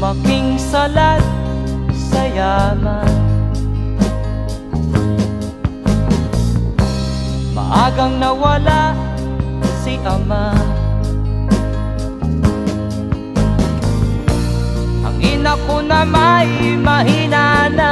lumaking salat sa yaman. Maagang nawala si ama. Ang ina ko na may mahina na,